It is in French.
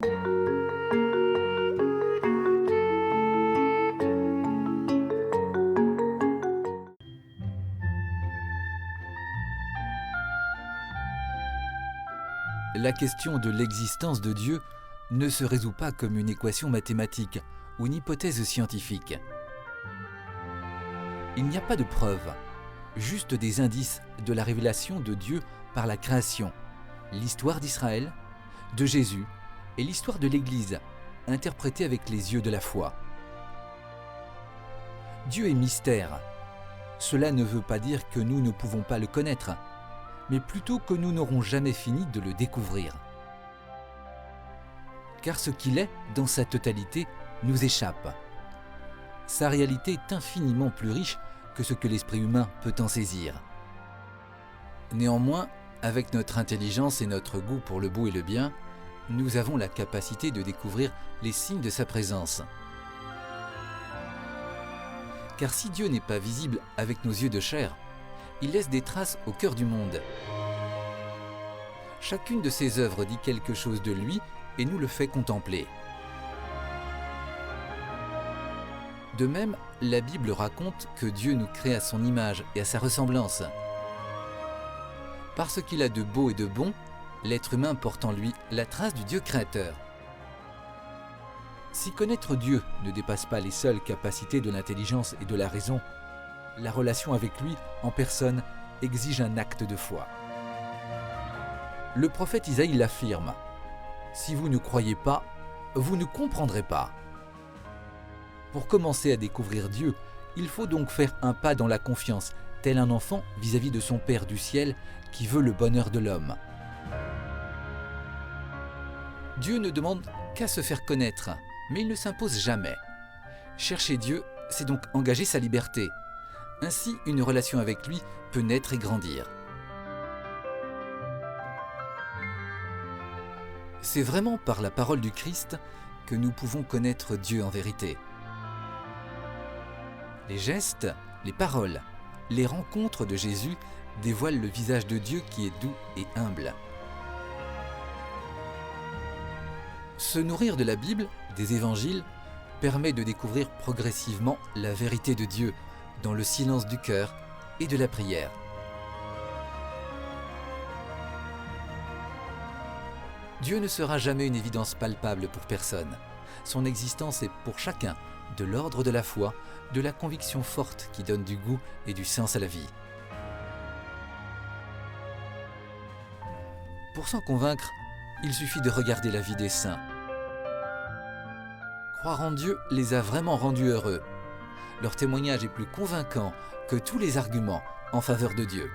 La question de l'existence de Dieu ne se résout pas comme une équation mathématique ou une hypothèse scientifique. Il n'y a pas de preuves, juste des indices de la révélation de Dieu par la création, l'histoire d'Israël, de Jésus et l'histoire de l'Église, interprétée avec les yeux de la foi. Dieu est mystère. Cela ne veut pas dire que nous ne pouvons pas le connaître, mais plutôt que nous n'aurons jamais fini de le découvrir. Car ce qu'il est, dans sa totalité, nous échappe. Sa réalité est infiniment plus riche que ce que l'esprit humain peut en saisir. Néanmoins, avec notre intelligence et notre goût pour le beau et le bien, nous avons la capacité de découvrir les signes de sa présence. Car si Dieu n'est pas visible avec nos yeux de chair, il laisse des traces au cœur du monde. Chacune de ses œuvres dit quelque chose de lui et nous le fait contempler. De même, la Bible raconte que Dieu nous crée à son image et à sa ressemblance. Parce qu'il a de beau et de bon, l'être humain porte en lui la trace du Dieu créateur. Si connaître Dieu ne dépasse pas les seules capacités de l'intelligence et de la raison, la relation avec lui, en personne, exige un acte de foi. Le prophète Isaïe l'affirme : « Si vous ne croyez pas, vous ne comprendrez pas. » Pour commencer à découvrir Dieu, il faut donc faire un pas dans la confiance, tel un enfant vis-à-vis de son Père du ciel qui veut le bonheur de l'homme. Dieu ne demande qu'à se faire connaître, mais il ne s'impose jamais. Chercher Dieu, c'est donc engager sa liberté. Ainsi, une relation avec lui peut naître et grandir. C'est vraiment par la parole du Christ que nous pouvons connaître Dieu en vérité. Les gestes, les paroles, les rencontres de Jésus dévoilent le visage de Dieu qui est doux et humble. Se nourrir de la Bible, des évangiles, permet de découvrir progressivement la vérité de Dieu dans le silence du cœur et de la prière. Dieu ne sera jamais une évidence palpable pour personne. Son existence est pour chacun de l'ordre de la foi, de la conviction forte qui donne du goût et du sens à la vie. Pour s'en convaincre, il suffit de regarder la vie des saints. Croire en Dieu les a vraiment rendus heureux. Leur témoignage est plus convaincant que tous les arguments en faveur de Dieu.